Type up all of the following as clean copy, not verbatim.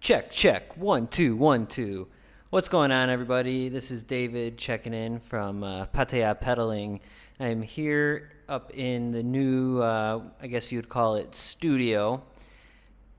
Check, check. 1, 2, 1, 2. What's going on, everybody? This is David checking in from Pattaya Pedaling. I'm here up in the new, I guess you'd call it, studio.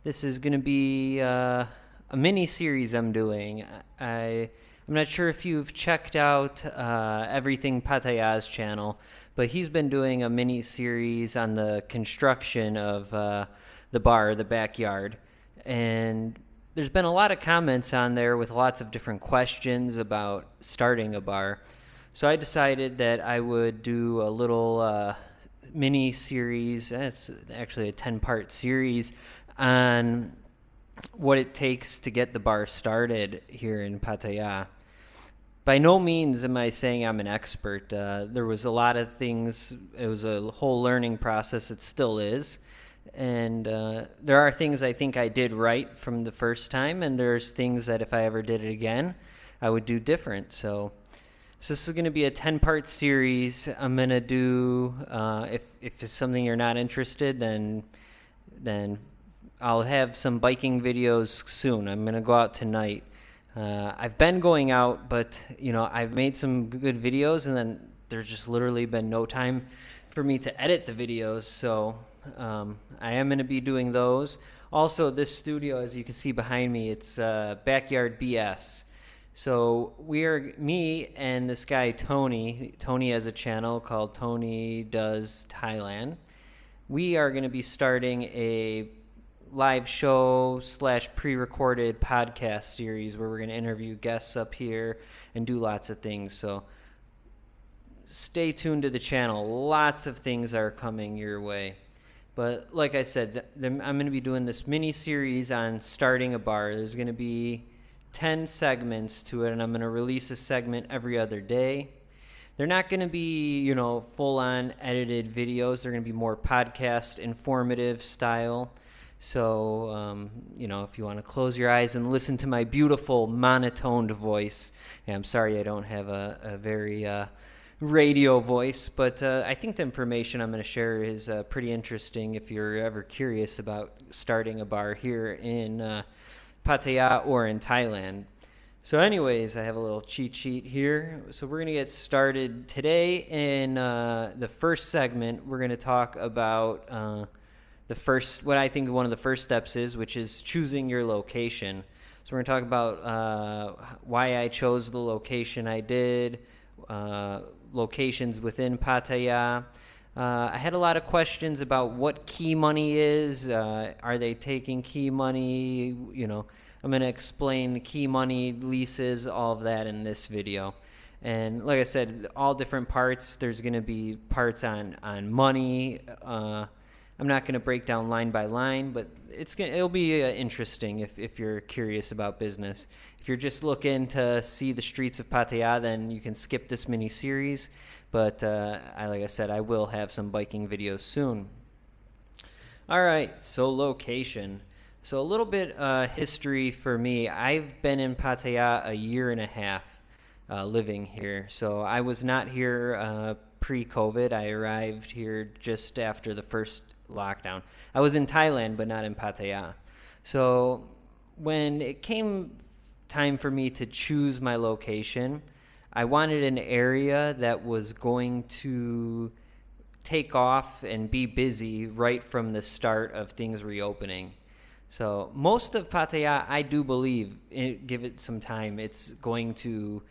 This is going to be a mini-series I'm doing. I'm not sure if you've checked out Everything Pattaya's channel, but he's been doing a mini-series on the construction of the bar, the backyard. And there's been a lot of comments on there with lots of different questions about starting a bar. So I decided that I would do a little mini series. It's actually a 10-part series on what it takes to get the bar started here in Pattaya. By no means am I saying I'm an expert. There was a lot of things. It was a whole learning process. It still is. And there are things I think I did right from the first time, and there's things that if I ever did it again, I would do different. So this is going to be a 10-part series. I'm going to do, if it's something you're not interested, then I'll have some biking videos soon. I'm going to go out tonight. I've been going out, but I've made some good videos, and then there's just literally been no time for me to edit the videos. So I am going to be doing those. Also, this studio, as you can see behind me, it's Backyard BS. So me and this guy Tony has a channel called Tony Does Thailand. We are going to be starting a live show / pre-recorded podcast series where we're going to interview guests up here and do lots of things. So stay tuned to the channel. Lots of things are coming your way. But like I said, I'm going to be doing this mini-series on starting a bar. There's going to be 10 segments to it, and I'm going to release a segment every other day. They're not going to be, full-on edited videos. They're going to be more podcast, informative style. So, if you want to close your eyes and listen to my beautiful monotoned voice. I'm sorry I don't have a very radio voice, but I think the information I'm going to share is pretty interesting if you're ever curious about starting a bar here in Pattaya or in Thailand. So anyways, I have a little cheat sheet here. So we're going to get started today. In the first segment, we're going to talk about what I think one of the first steps is, which is choosing your location. So we're going to talk about why I chose the location I did, locations within Pattaya. I had a lot of questions about what key money is. Are they taking key money? I'm going to explain the key money, leases, all of that in this video. And like I said, all different parts. There's going to be parts on money. I'm not going to break down line by line, but it'll be interesting if you're curious about business. If you're just looking to see the streets of Pattaya, then you can skip this mini-series. But like I said, I will have some biking videos soon. All right, so location. So a little bit history for me. I've been in Pattaya a year and a half living here. So I was not here pre-COVID. I arrived here just after the first lockdown. I was in Thailand, but not in Pattaya. So when it came time for me to choose my location, I wanted an area that was going to take off and be busy right from the start of things reopening. So most of Pattaya, I do believe, give it some time, it's going to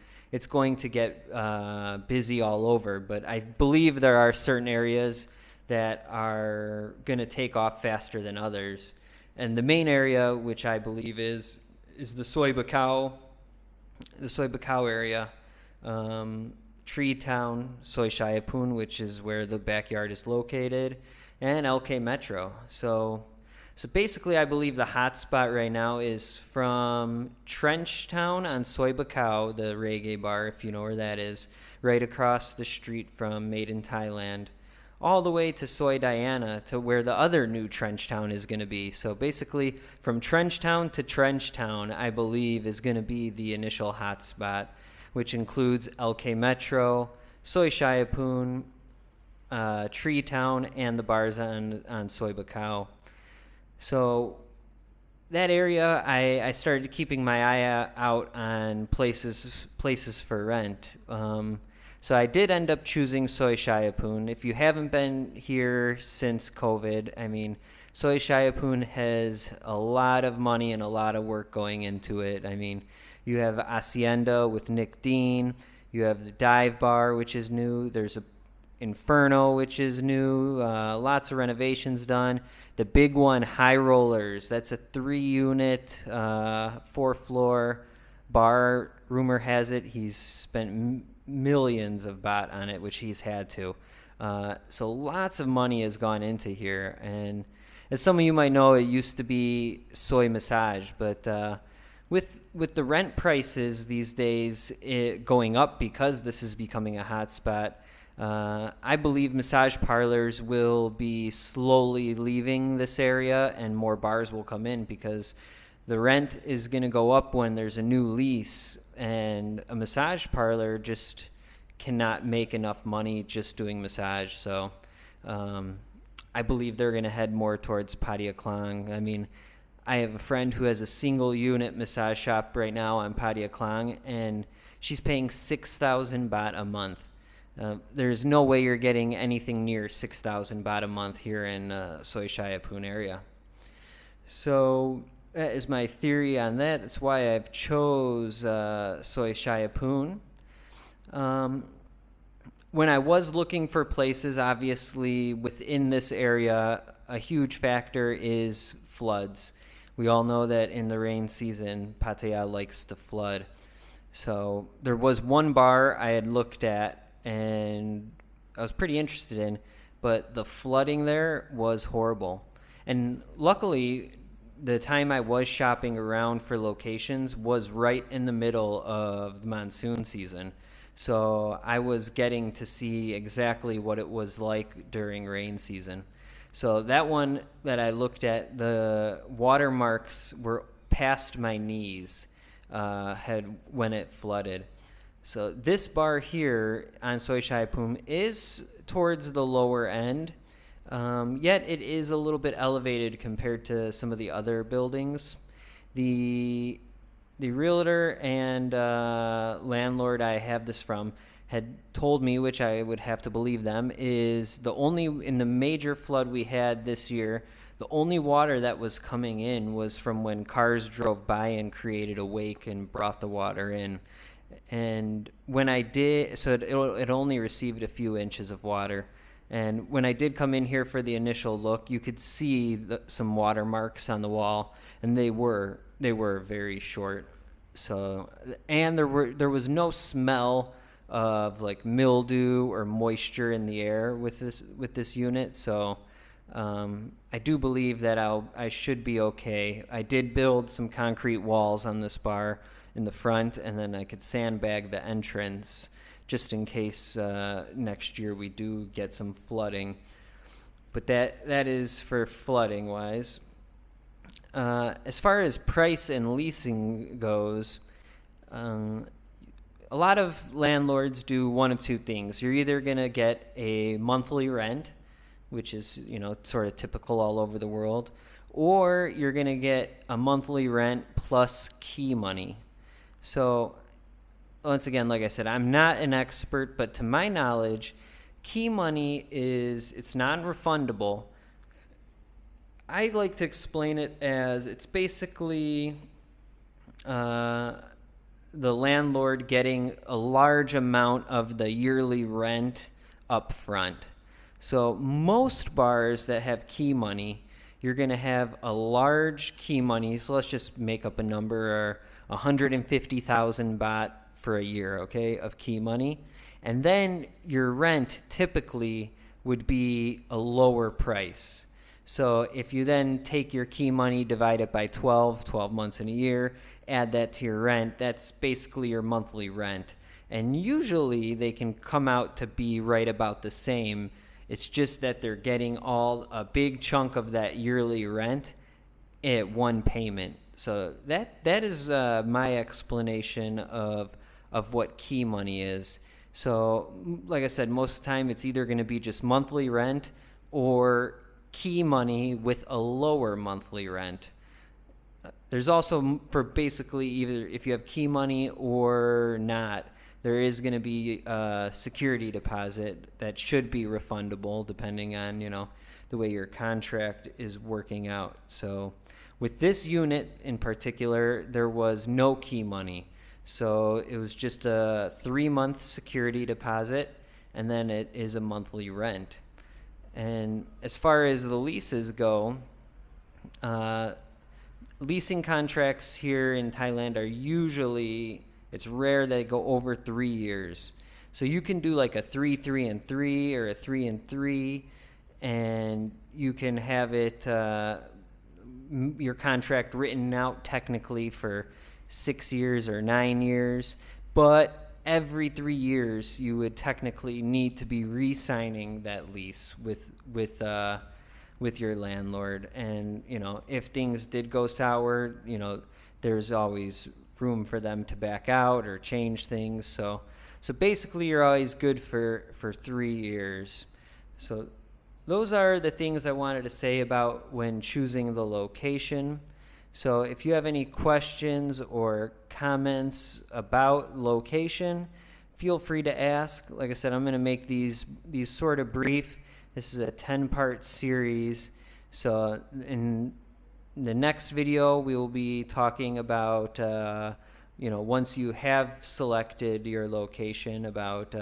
get busy all over. But I believe there are certain areas that are going to take off faster than others. And the main area, which I believe is the Soi Buakhao area, Tree Town, Soi Chaiyapoon, which is where the backyard is located, and LK Metro. So basically, I believe the hot spot right now is from Trench Town on Soi Buakhao, the reggae bar, if you know where that is, right across the street from Made in Thailand, all the way to Soi Diana, to where the other new Trench Town is going to be. So basically, from Trench Town to Trench Town, I believe, is going to be the initial hotspot, which includes LK Metro, Soi Chaiyapoon, Tree Town, and the bars on Soi Buakhao. So that area, I started keeping my eye out on places for rent. So I did end up choosing Soi Chaiyapoon. If you haven't been here since COVID, I mean, Soi Chaiyapoon has a lot of money and a lot of work going into it. I mean, you have Hacienda with Nick Dean. You have the Dive Bar, which is new. There's a Inferno, which is new. Lots of renovations done. The big one, High Rollers. That's a 3-unit, 4-floor bar. Rumor has it he's spent millions of baht on it, which he's had to. So lots of money has gone into here. And as some of you might know, it used to be Soi Massage, but with the rent prices these days going up because this is becoming a hot spot, I believe massage parlors will be slowly leaving this area and more bars will come in because the rent is going to go up when there's a new lease, and a massage parlor just cannot make enough money just doing massage. So I believe they're going to head more towards Pattaya Klang. I mean, I have a friend who has a single unit massage shop right now on Pattaya Klang, and she's paying 6,000 baht a month. There's no way you're getting anything near 6,000 baht a month here in Soi Chaiyapoon area. So that is my theory on that. That's why I've chose Soi Chaiyapoon. When I was looking for places, obviously within this area, a huge factor is floods. We all know that in the rain season, Pattaya likes to flood. So there was one bar I had looked at and I was pretty interested in, but the flooding there was horrible. And luckily, the time I was shopping around for locations was right in the middle of the monsoon season. So I was getting to see exactly what it was like during rain season. So that one that I looked at, the watermarks were past my knees when it flooded. So this bar here on Soi Chaiyapoon is towards the lower end, yet it is a little bit elevated compared to some of the other buildings. The realtor and landlord I have this from had told me, which I would have to believe them, is in the major flood we had this year, the only water that was coming in was from when cars drove by and created a wake and brought the water in. And when I did, so it only received a few inches of water. And when I did come in here for the initial look, you could see some watermarks on the wall, and they were very short. So, and there was no smell of like mildew or moisture in the air with this unit. So I do believe that I should be okay. I did build some concrete walls on this bar in the front, and then I could sandbag the entrance just in case next year we do get some flooding. But that is for flooding wise. As far as price and leasing goes, a lot of landlords do one of two things. You're either going to get a monthly rent, which is, sort of typical all over the world, or you're going to get a monthly rent plus key money. So once again, like I said, I'm not an expert, but to my knowledge, key money it's non-refundable. I like to explain it as it's basically the landlord getting a large amount of the yearly rent up front. So most bars that have key money, you're going to have a large key money. So let's just make up a number, 150,000 baht for a year, okay, of key money. And then your rent typically would be a lower price. So if you then take your key money, divide it by 12 months in a year, add that to your rent, that's basically your monthly rent. And usually they can come out to be right about the same. It's just that they're getting a big chunk of that yearly rent at one payment. So that is my explanation of what key money is. So like I said, most of the time it's either going to be just monthly rent or key money with a lower monthly rent. there's also for basically either if you have key money or not, there is going to be a security deposit that should be refundable depending on, the way your contract is working out. So with this unit in particular, there was no key money. So it was just a 3-month security deposit, and then it is a monthly rent. And as far as the leases go, leasing contracts here in Thailand are usually, it's rare they go over 3 years. So you can do like a 3, 3, and 3 or a 3 and 3, and you can have it, your contract written out technically for 6 years or 9 years, but every 3 years you would technically need to be re-signing that lease with your landlord. And if things did go sour, there's always room for them to back out or change things. So basically you're always good for 3 years. So those are the things I wanted to say about when choosing the location. So if you have any questions or comments about location, feel free to ask. Like I said, I'm going to make these sort of brief. This is a 10-part series. So in the next video, we will be talking about, once you have selected your location, about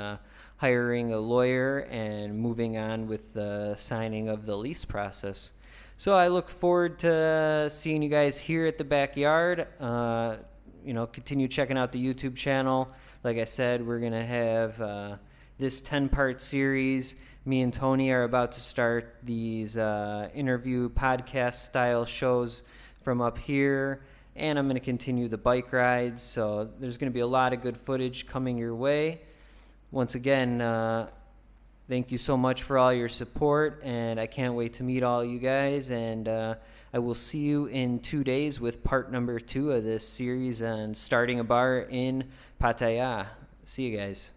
hiring a lawyer and moving on with the signing of the lease process. So I look forward to seeing you guys here at the backyard. Continue checking out the YouTube channel. Like I said, we're going to have this 10-part series. Me and Tony are about to start these interview podcast style shows from up here. And I'm going to continue the bike rides. So there's going to be a lot of good footage coming your way. Once again, thank you so much for all your support, and I can't wait to meet all you guys, and I will see you in 2 days with part number 2 of this series on starting a bar in Pattaya. See you guys.